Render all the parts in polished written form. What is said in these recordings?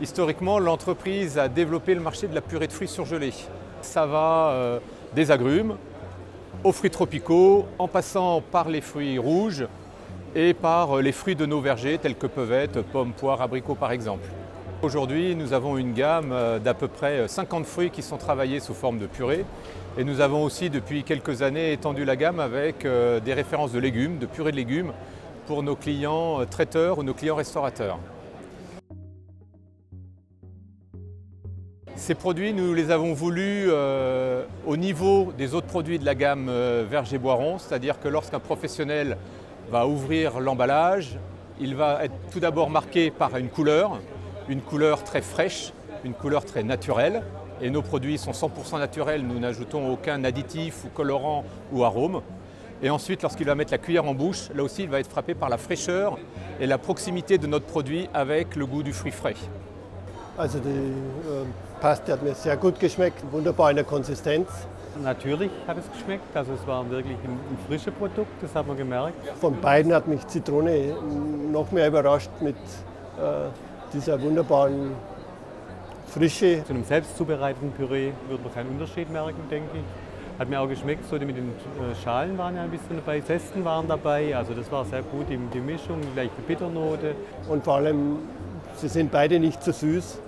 Historiquement, l'entreprise a développé le marché de la purée de fruits surgelés. Ça va des agrumes aux fruits tropicaux, en passant par les fruits rouges et par les fruits de nos vergers tels que peuvent être pommes, poires, abricots par exemple. Aujourd'hui, nous avons une gamme d'à peu près 50 fruits qui sont travaillés sous forme de purée. Et nous avons aussi depuis quelques années étendu la gamme avec des références de légumes, de purée de légumes pour nos clients traiteurs ou nos clients restaurateurs. Ces produits, nous les avons voulus au niveau des autres produits de la gamme Verger-Boiron, c'est-à-dire que lorsqu'un professionnel va ouvrir l'emballage, il va être tout d'abord marqué par une couleur très fraîche, une couleur très naturelle. Et nos produits sont 100% naturels, nous n'ajoutons aucun additif ou colorant ou arôme. Et ensuite, lorsqu'il va mettre la cuillère en bouche, là aussi il va être frappé par la fraîcheur et la proximité de notre produit avec le goût du fruit frais. Also die Paste hat mir sehr gut geschmeckt, wunderbar in der Konsistenz. Natürlich hat es geschmeckt, also es war wirklich ein frisches Produkt, das hat man gemerkt. Von beiden hat mich Zitrone noch mehr überrascht mit dieser wunderbaren Frische. Zu einem selbst zubereiteten Püree wird man keinen Unterschied merken, denke ich. Hat mir auch geschmeckt, so mit den Schalen waren ja ein bisschen dabei, Zesten waren dabei, also das war sehr gut, die Mischung, die leichte Bitternote. Und vor allem, sie sind beide nicht zu süß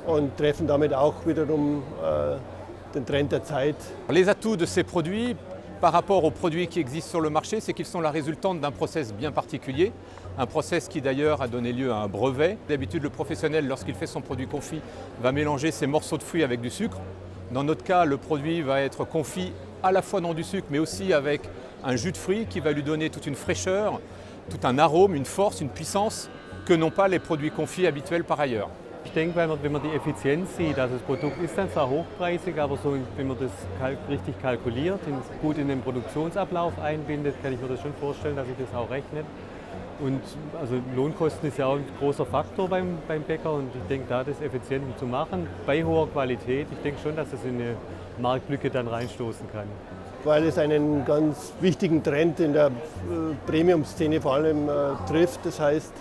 und treffen damit auch wiederum den Trend der Zeit. Les atouts de ces produits par rapport aux produits qui existent sur le marché, c'est qu'ils sont la résultante d'un process bien particulier, un process qui d'ailleurs a donné lieu à un brevet. D'habitude, le professionnel, lorsqu'il fait son produit confit, va mélanger ses morceaux de fruits avec du sucre. Dans notre cas, le produit va être confit à la fois dans du sucre, mais aussi avec un jus de fruits qui va lui donner toute une fraîcheur, tout un arôme, une force, une puissance que n'ont pas les produits confits habituels par ailleurs. Ich denke, wenn man die Effizienz sieht, also das Produkt ist dann zwar hochpreisig, aber so, wenn man das richtig kalkuliert, gut in den Produktionsablauf einbindet, kann ich mir das schon vorstellen, dass sich das auch rechnet. Und also Lohnkosten ist ja auch ein großer Faktor beim Bäcker und ich denke, da das effizient zu machen, bei hoher Qualität, ich denke schon, dass das in eine Marktlücke dann reinstoßen kann. Weil es einen ganz wichtigen Trend in der Premium-Szene vor allem trifft. Das heißt,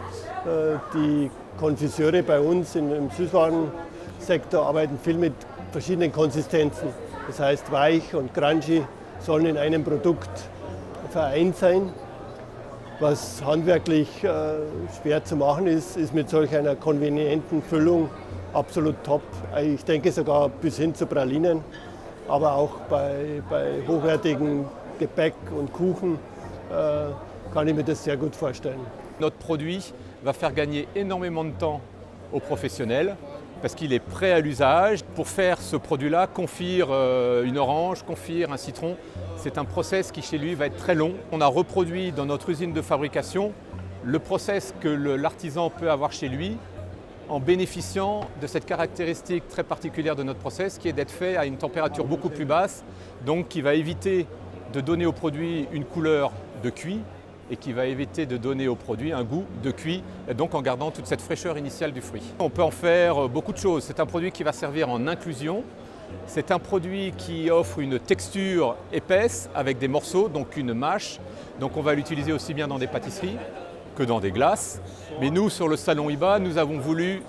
die Konfiseure bei uns im Süßwarensektor arbeiten viel mit verschiedenen Konsistenzen. Das heißt, weich und crunchy sollen in einem Produkt vereint sein. Was handwerklich schwer zu machen ist mit solch einer konvenienten Füllung absolut top. Ich denke sogar bis hin zu Pralinen, aber auch bei hochwertigen Gebäck und Kuchen kann ich mir das sehr gut vorstellen. Notre produit va faire gagner énormément de temps aux professionnels parce qu'il est prêt à l'usage. Pour faire ce produit-là, confire une orange, confire un citron, c'est un process qui chez lui va être très long. On a reproduit dans notre usine de fabrication le process que l'artisan peut avoir chez lui en bénéficiant de cette caractéristique très particulière de notre process qui est d'être fait à une température beaucoup plus basse, donc qui va éviter de donner au produit une couleur de cuit et qui va éviter de donner au produit un goût de cuit, et donc en gardant toute cette fraîcheur initiale du fruit. On peut en faire beaucoup de choses. C'est un produit qui va servir en inclusion. C'est un produit qui offre une texture épaisse avec des morceaux, donc une mâche. Donc on va l'utiliser aussi bien dans des pâtisseries que dans des glaces. Mais nous, sur le salon IBA, nous avons voulu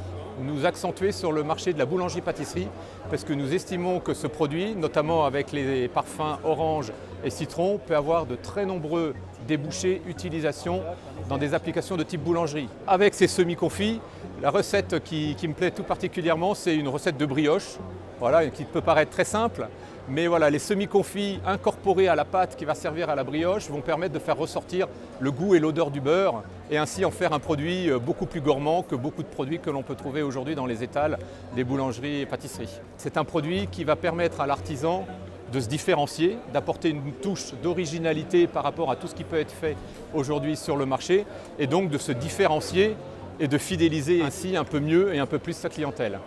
nous accentuer sur le marché de la boulangerie-pâtisserie parce que nous estimons que ce produit, notamment avec les parfums orange et citron, peut avoir de très nombreux débouchés, utilisations dans des applications de type boulangerie. Avec ces semi-confits, la recette qui me plaît tout particulièrement, c'est une recette de brioche, voilà, qui peut paraître très simple, mais voilà, les semi-confits incorporés à la pâte qui va servir à la brioche vont permettre de faire ressortir le goût et l'odeur du beurre et ainsi en faire un produit beaucoup plus gourmand que beaucoup de produits que l'on peut trouver aujourd'hui dans les étals des boulangeries et pâtisseries. C'est un produit qui va permettre à l'artisan de se différencier, d'apporter une touche d'originalité par rapport à tout ce qui peut être fait aujourd'hui sur le marché et donc de se différencier et de fidéliser ainsi un peu mieux et un peu plus sa clientèle.